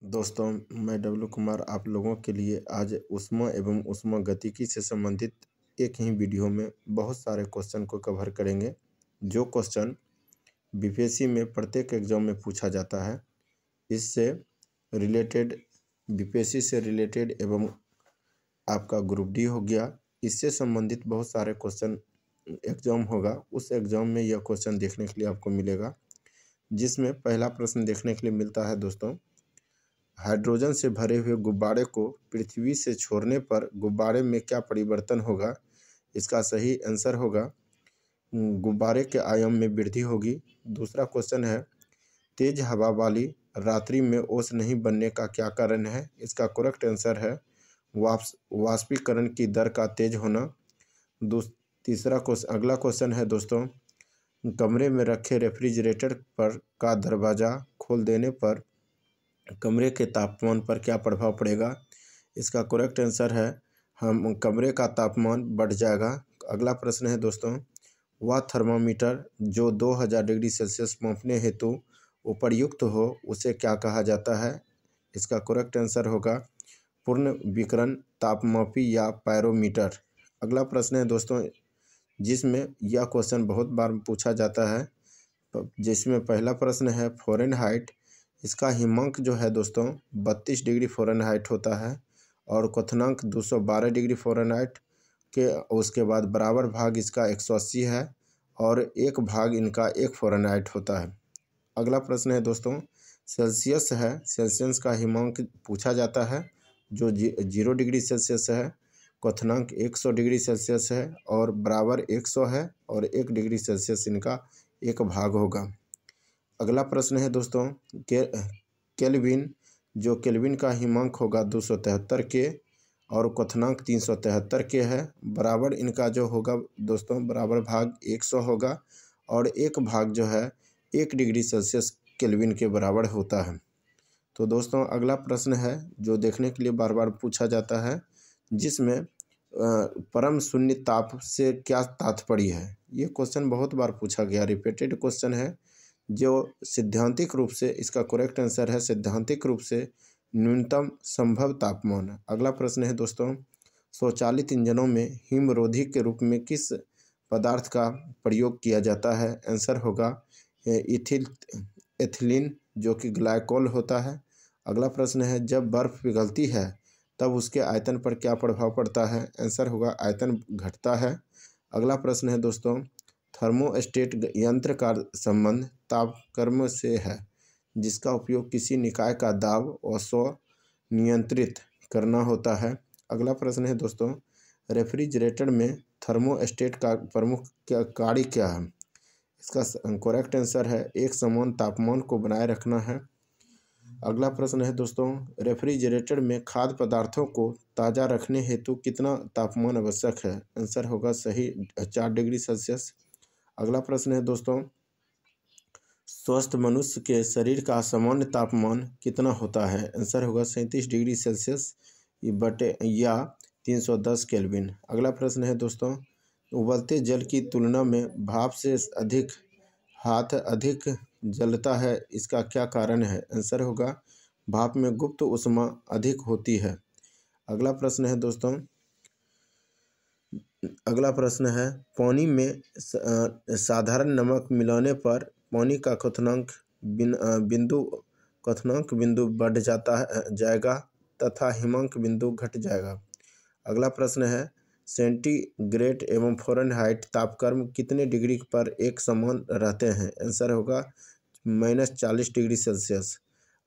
दोस्तों, मैं डब्लू कुमार आप लोगों के लिए आज ऊष्मा एवं ऊष्मागतिकी से संबंधित एक ही वीडियो में बहुत सारे क्वेश्चन को कवर करेंगे, जो क्वेश्चन बीपीएससी में प्रत्येक एग्जाम में पूछा जाता है। इससे रिलेटेड बीपीएससी से रिलेटेड एवं आपका ग्रुप डी हो गया, इससे संबंधित बहुत सारे क्वेश्चन एग्जाम होगा। उस एग्जाम में यह क्वेश्चन देखने के लिए आपको मिलेगा, जिसमें पहला प्रश्न देखने के लिए मिलता है दोस्तों, हाइड्रोजन से भरे हुए गुब्बारे को पृथ्वी से छोड़ने पर गुब्बारे में क्या परिवर्तन होगा। इसका सही आंसर होगा गुब्बारे के आयाम में वृद्धि होगी। दूसरा क्वेश्चन है, तेज हवा वाली रात्रि में ओस नहीं बनने का क्या कारण है। इसका करेक्ट आंसर है वाष्पीकरण की दर का तेज होना। अगला क्वेश्चन है दोस्तों, कमरे में रखे रेफ्रिजरेटर पर का दरवाज़ा खोल देने पर कमरे के तापमान पर क्या प्रभाव पड़ेगा। इसका करेक्ट आंसर है कमरे का तापमान बढ़ जाएगा। अगला प्रश्न है दोस्तों, वह थर्मामीटर जो 2000 डिग्री सेल्सियस मापने हेतु उपयुक्त हो उसे क्या कहा जाता है। इसका करेक्ट आंसर होगा पूर्ण विकिरण तापमापी या पैरोमीटर। अगला प्रश्न है दोस्तों, जिसमें यह क्वेश्चन बहुत बार पूछा जाता है, जिसमें पहला प्रश्न है फ़ारेनहाइट। इसका हिमांक जो है दोस्तों 32 डिग्री फ़ारेनहाइट होता है और क्वथनांक 212 डिग्री फ़ारेनहाइट के उसके बाद बराबर भाग इसका 180 है और एक भाग इनका 1 फ़ारेनहाइट होता है। अगला प्रश्न है दोस्तों, सेल्सियस है, सेल्सियस का हिमांक पूछा जाता है जो 0 डिग्री सेल्सियस है, क्वथनांक 100 डिग्री सेल्सियस है और बराबर 100 है और 1 डिग्री सेल्सियस इनका एक भाग होगा। अगला प्रश्न है दोस्तों, केल्विन जो केल्विन का हिमांक होगा 273 के और क्वथनांक 373 के है। बराबर इनका जो होगा दोस्तों बराबर भाग 100 होगा और एक भाग जो है 1 डिग्री सेल्सियस केल्विन के बराबर होता है। तो दोस्तों अगला प्रश्न है जो देखने के लिए बार बार पूछा जाता है, जिसमें परम शून्य ताप से क्या तात्पर्य है। ये क्वेश्चन बहुत बार पूछा गया, रिपीटेड क्वेश्चन है, जो सिद्धांतिक रूप से इसका करेक्ट आंसर है सिद्धांतिक रूप से न्यूनतम संभव तापमान। अगला प्रश्न है दोस्तों, स्वचालित इंजनों में हिमरोधी के रूप में किस पदार्थ का प्रयोग किया जाता है। आंसर होगा एथिलीन जो कि ग्लाइकोल होता है। अगला प्रश्न है, जब बर्फ़ पिघलती है तब उसके आयतन पर क्या प्रभाव पड़ता है। आंसर होगा आयतन घटता है। अगला प्रश्न है दोस्तों, थर्मोस्टेट यंत्र का संबंध तापक्रम से है, जिसका उपयोग किसी निकाय का दाब और स्व नियंत्रित करना होता है। अगला प्रश्न है दोस्तों, रेफ्रिजरेटर में थर्मोस्टेट का प्रमुख कार्य क्या है। इसका करेक्ट आंसर है एक समान तापमान को बनाए रखना है। अगला प्रश्न है दोस्तों, रेफ्रिजरेटर में खाद्य पदार्थों को ताज़ा रखने हेतु कितना तापमान आवश्यक है। आंसर होगा सही 4 डिग्री सेल्सियस। अगला प्रश्न है दोस्तों, स्वस्थ मनुष्य के शरीर का सामान्य तापमान कितना होता है। आंसर होगा 37 डिग्री सेल्सियस बटे या 310 केल्विन। अगला प्रश्न है दोस्तों, उबलते जल की तुलना में भाप से अधिक हाथ अधिक जलता है, इसका क्या कारण है। आंसर होगा भाप में गुप्त ऊष्मा अधिक होती है। अगला प्रश्न है दोस्तों, पानी में साधारण नमक मिलाने पर पानी का क्वथनांक बिंदु बढ़ जाएगा तथा हिमांक बिंदु घट जाएगा। अगला प्रश्न है, सेंटीग्रेड एवं फ़ारेनहाइट तापक्रम कितने डिग्री पर एक समान रहते हैं। आंसर होगा -40 डिग्री सेल्सियस।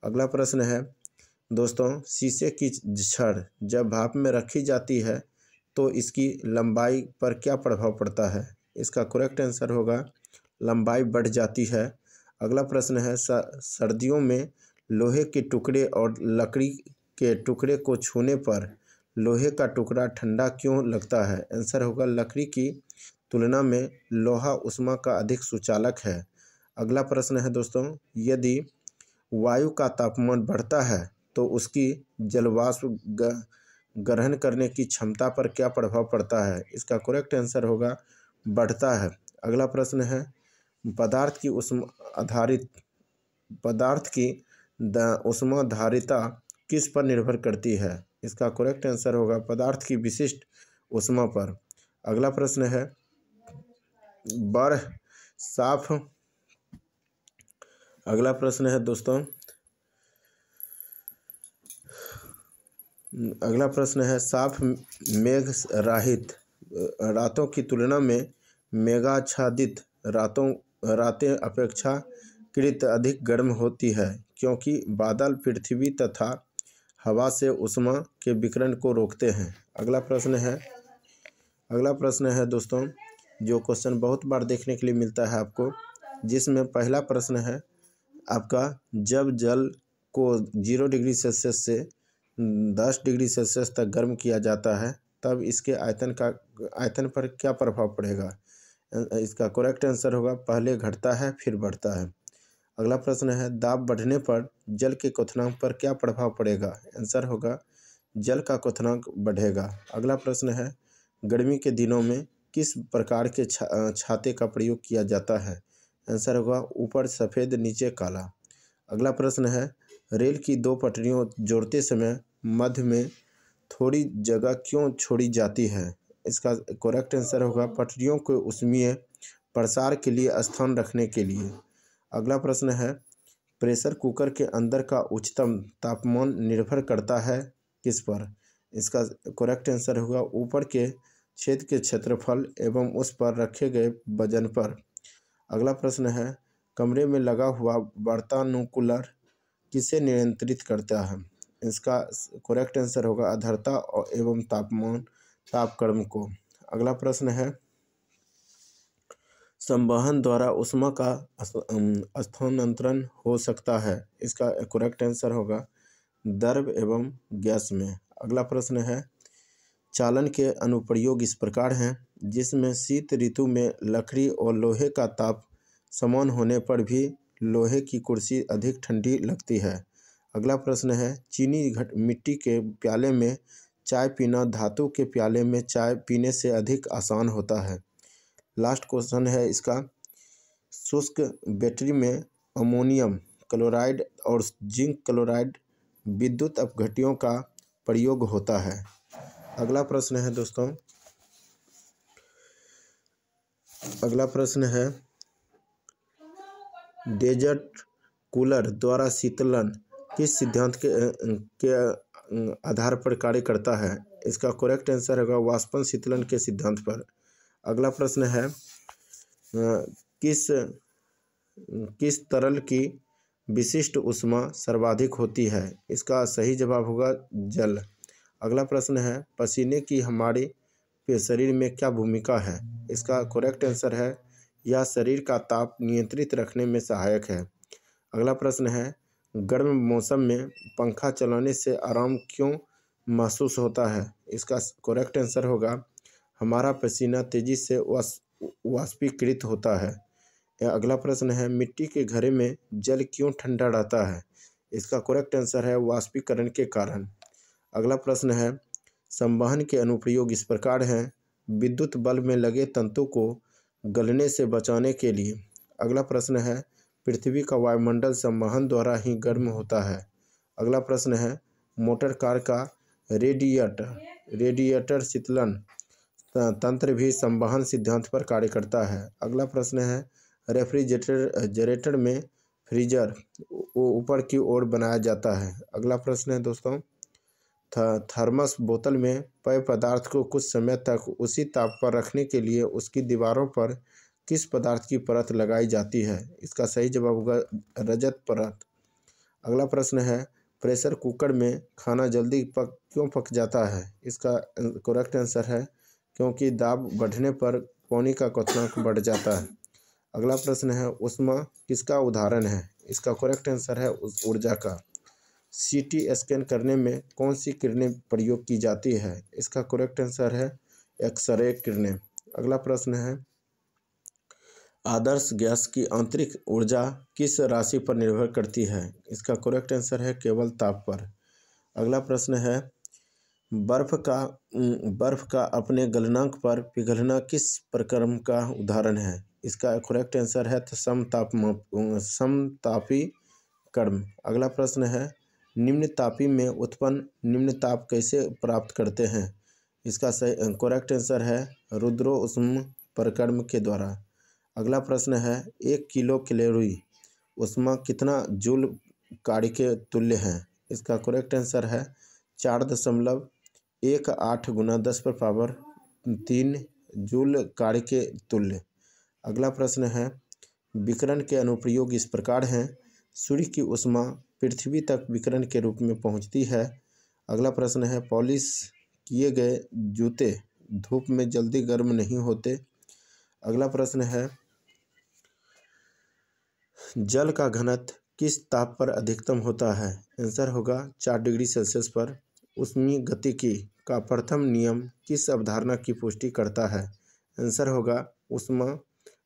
अगला प्रश्न है दोस्तों, शीशे की छड़ जब भाप में रखी जाती है तो इसकी लंबाई पर क्या प्रभाव पड़ता है। इसका करेक्ट आंसर होगा लंबाई बढ़ जाती है। अगला प्रश्न है, सर्दियों में लोहे के टुकड़े और लकड़ी के टुकड़े को छूने पर लोहे का टुकड़ा ठंडा क्यों लगता है। आंसर होगा लकड़ी की तुलना में लोहा ऊष्मा का अधिक सुचालक है। अगला प्रश्न है दोस्तों, यदि वायु का तापमान बढ़ता है तो उसकी जलवाष्प ग्रहण करने की क्षमता पर क्या प्रभाव पड़ता है। इसका करेक्ट आंसर होगा बढ़ता है। अगला प्रश्न है, पदार्थ की ऊष्माधारिता किस पर निर्भर करती है? इसका करेक्ट आंसर होगा पदार्थ की विशिष्ट ऊष्मा पर। अगला प्रश्न है बर्फ साफ अगला प्रश्न है दोस्तों, अगला प्रश्न है साफ मेघ राहित रातों की तुलना में मेघाच्छादित रातें अपेक्षाकृत अधिक गर्म होती है क्योंकि बादल पृथ्वी तथा हवा से ऊष्मा के विकिरण को रोकते हैं। अगला प्रश्न है दोस्तों, जो क्वेश्चन बहुत बार देखने के लिए मिलता है आपको, जिसमें पहला प्रश्न है आपका, जब जल को 0 डिग्री सेल्सियस से 10 डिग्री सेल्सियस तक गर्म किया जाता है तब इसके आयतन पर क्या प्रभाव पड़ेगा? इसका करेक्ट आंसर होगा पहले घटता है फिर बढ़ता है। अगला प्रश्न है दाब बढ़ने पर जल के क्वथनांक पर क्या प्रभाव पड़ेगा? आंसर होगा जल का क्वथनांक बढ़ेगा। अगला प्रश्न है गर्मी के दिनों में किस प्रकार के छाते का प्रयोग किया जाता है? आंसर होगा ऊपर सफ़ेद नीचे काला। अगला प्रश्न है रेल की 2 पटरियों जोड़ते समय मध्य में थोड़ी जगह क्यों छोड़ी जाती है? इसका करेक्ट आंसर होगा पटरियों को ऊष्मीय प्रसार के लिए स्थान रखने के लिए। अगला प्रश्न है प्रेशर कुकर के अंदर का उच्चतम तापमान निर्भर करता है किस पर? इसका करेक्ट आंसर होगा ऊपर के छेद के क्षेत्रफल एवं उस पर रखे गए वजन पर। अगला प्रश्न है कमरे में लगा हुआ वातानुकूलर किसे नियंत्रित करता है? इसका करेक्ट आंसर होगा आर्द्रता एवं तापक्रम को। अगला प्रश्न है संवहन द्वारा ऊष्मा का स्थानांतरण हो सकता है। इसका करेक्ट आंसर होगा द्रव एवं गैस में। अगला प्रश्न है चालन के अनुप्रयोग इस प्रकार हैं जिसमें शीत ऋतु में लकड़ी और लोहे का ताप समान होने पर भी लोहे की कुर्सी अधिक ठंडी लगती है। अगला प्रश्न है चीनी मिट्टी के प्याले में चाय पीना धातु के प्याले में चाय पीने से अधिक आसान होता है। लास्ट क्वेश्चन है इसका शुष्क बैटरी में अमोनियम क्लोराइड और जिंक क्लोराइड विद्युत अपघट्यों का प्रयोग होता है। अगला प्रश्न है दोस्तों, अगला प्रश्न है डेजर्ट कूलर द्वारा शीतलन किस सिद्धांत के आधार पर कार्य करता है? इसका करेक्ट आंसर होगा वाष्पन शीतलन के सिद्धांत पर। अगला प्रश्न है किस तरल की विशिष्ट ऊष्मा सर्वाधिक होती है? इसका सही जवाब होगा जल। अगला प्रश्न है पसीने की हमारे शरीर में क्या भूमिका है? इसका करेक्ट आंसर है यह शरीर का ताप नियंत्रित रखने में सहायक है। अगला प्रश्न है गर्म मौसम में पंखा चलाने से आराम क्यों महसूस होता है? इसका करेक्ट आंसर होगा हमारा पसीना तेजी से वाष्पीकृत होता है। अगला प्रश्न है मिट्टी के घड़े में जल क्यों ठंडा रहता है? इसका करेक्ट आंसर है वाष्पीकरण के कारण। अगला प्रश्न है संवहन के अनुप्रयोग इस प्रकार हैं विद्युत बल्ब में लगे तंतु को गलने से बचाने के लिए। अगला प्रश्न है पृथ्वी का वायुमंडल संवहन द्वारा ही गर्म होता है। अगला प्रश्न है मोटर कार का रेडिएटर शीतलन तंत्र भी संवहन सिद्धांत पर कार्य करता है। अगला प्रश्न है रेफ्रिजरेटर में फ्रीजर ऊपर की ओर बनाया जाता है। अगला प्रश्न है दोस्तों थर्मस बोतल में पेय पदार्थ को कुछ समय तक उसी ताप पर रखने के लिए उसकी दीवारों पर किस पदार्थ की परत लगाई जाती है? इसका सही जवाब होगा रजत परत। अगला प्रश्न है प्रेशर कुकर में खाना जल्दी क्यों पक जाता है? इसका करेक्ट आंसर है क्योंकि दाब बढ़ने पर पानी का क्वथनांक बढ़ जाता है। अगला प्रश्न है ऊष्मा किसका उदाहरण है? इसका करेक्ट आंसर है ऊर्जा का। सीटी स्कैन करने में कौन सी किरणें प्रयोग की जाती है? इसका करेक्ट आंसर है एक्सरे किरणें। अगला प्रश्न है आदर्श गैस की आंतरिक ऊर्जा किस राशि पर निर्भर करती है? इसका करेक्ट आंसर है केवल ताप पर। अगला प्रश्न है बर्फ का अपने गलनांक पर पिघलना किस प्रक्रम का उदाहरण है? इसका करेक्ट आंसर है समतापी कर्म। अगला प्रश्न है निम्न तापी में उत्पन्न निम्न ताप कैसे प्राप्त करते हैं? इसका सही करेक्ट आंसर है रुद्रो उष्म परकर्म के द्वारा। अगला प्रश्न है 1 किलो कैलोरी उष्मा कितना जूल कार्य के तुल्य है? इसका करेक्ट आंसर है 4.18 गुना 10⁻³ जूल कार्य के तुल्य। अगला प्रश्न है विकिरण के अनुप्रयोग इस प्रकार हैं। सूर्य की ऊष्मा पृथ्वी तक विकिरण के रूप में पहुंचती है। अगला प्रश्न है पॉलिश किए गए जूते धूप में जल्दी गर्म नहीं होते। अगला प्रश्न है जल का घनत्व किस ताप पर अधिकतम होता है? आंसर होगा 4 डिग्री सेल्सियस पर। ऊष्मीय गतिकी का प्रथम नियम किस अवधारणा की पुष्टि करता है? आंसर होगा ऊष्मा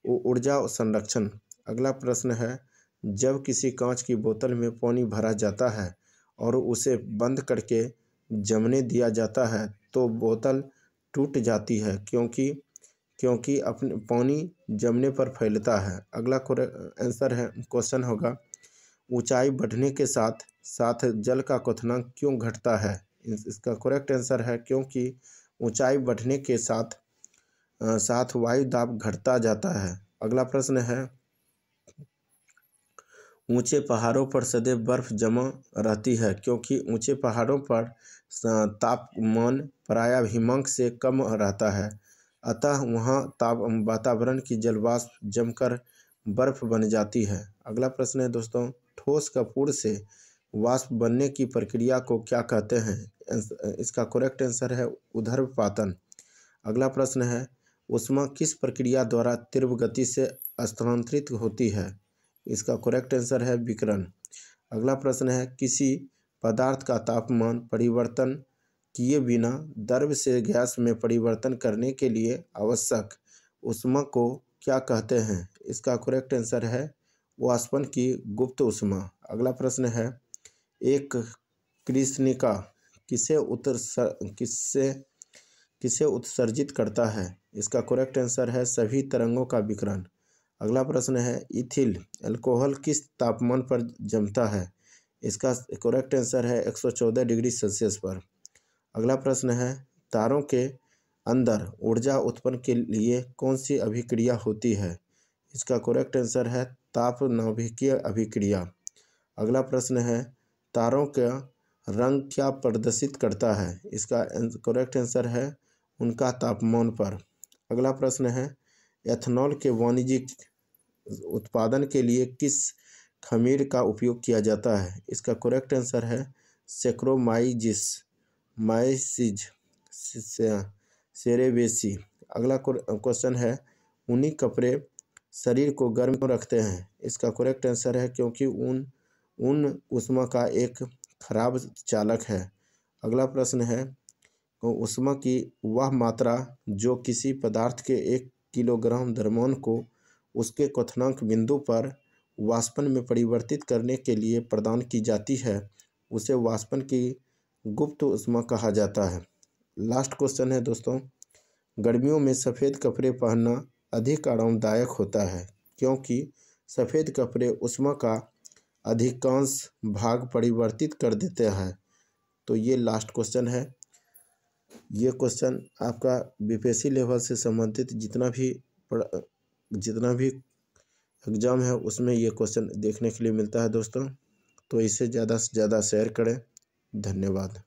ऊर्जा संरक्षण। अगला प्रश्न है जब किसी कांच की बोतल में पानी भरा जाता है और उसे बंद करके जमने दिया जाता है तो बोतल टूट जाती है क्योंकि अपने पानी जमने पर फैलता है। अगला आंसर है क्वेश्चन होगा ऊंचाई बढ़ने के साथ साथ जल का क्वथनांक क्यों घटता है? इसका करेक्ट आंसर है क्योंकि ऊंचाई बढ़ने के साथ साथ वायु दाब घटता जाता है। अगला प्रश्न है ऊंचे पहाड़ों पर सदैव बर्फ जमा रहती है क्योंकि ऊंचे पहाड़ों पर तापमान प्रायः हिमांक से कम रहता है, अतः वहां वातावरण की जलवाष्प जमकर बर्फ बन जाती है। अगला प्रश्न है दोस्तों ठोस कपूर से वाष्प बनने की प्रक्रिया को क्या कहते हैं? इसका करेक्ट आंसर है ऊर्ध्वपातन। अगला प्रश्न है ऊष्मा किस प्रक्रिया द्वारा तीव्र गति से स्थानांतरित होती है? इसका करेक्ट आंसर है विकिरण। अगला प्रश्न है किसी पदार्थ का तापमान परिवर्तन किए बिना द्रव से गैस में परिवर्तन करने के लिए आवश्यक ऊष्मा को क्या कहते हैं? इसका करेक्ट आंसर है वाष्पन की गुप्त ऊष्मा। अगला प्रश्न है एक कृष्णिका किसे उत्सर्जित करता है? इसका करेक्ट आंसर है सभी तरंगों का विकिरण। अगला प्रश्न है इथिल अल्कोहल किस तापमान पर जमता है? इसका करेक्ट आंसर है 114 डिग्री सेल्सियस पर। अगला प्रश्न है तारों के अंदर ऊर्जा उत्पन्न के लिए कौन सी अभिक्रिया होती है? इसका करेक्ट आंसर है तापनाभिकीय अभिक्रिया। अगला प्रश्न है तारों का रंग क्या प्रदर्शित करता है? इसका करेक्ट आंसर है उनका तापमान पर। अगला प्रश्न है एथेनॉल के वाणिज्यिक उत्पादन के लिए किस खमीर का उपयोग किया जाता है? इसका करेक्ट आंसर है सैक्रोमाइसिस सेरेवेसी। अगला क्वेश्चन है ऊनी कपड़े शरीर को गर्म क्यों रखते हैं? इसका करेक्ट आंसर है क्योंकि ऊन ऊष्मा का एक खराब चालक है। अगला प्रश्न है ऊष्मा की वह मात्रा जो किसी पदार्थ के 1 किलोग्राम द्रव्यमान को उसके क्वथनांक बिंदु पर वाष्पन में परिवर्तित करने के लिए प्रदान की जाती है उसे वाष्पन की गुप्त ऊष्मा कहा जाता है। लास्ट क्वेश्चन है दोस्तों गर्मियों में सफ़ेद कपड़े पहनना अधिक आरामदायक होता है क्योंकि सफ़ेद कपड़े ऊष्मा का अधिकांश भाग परिवर्तित कर देते हैं। तो ये लास्ट क्वेश्चन है। ये क्वेश्चन आपका बीपीएससी लेवल से संबंधित जितना भी एग्ज़ाम है उसमें ये क्वेश्चन देखने के लिए मिलता है दोस्तों। तो इसे ज़्यादा से ज़्यादा शेयर करें। धन्यवाद।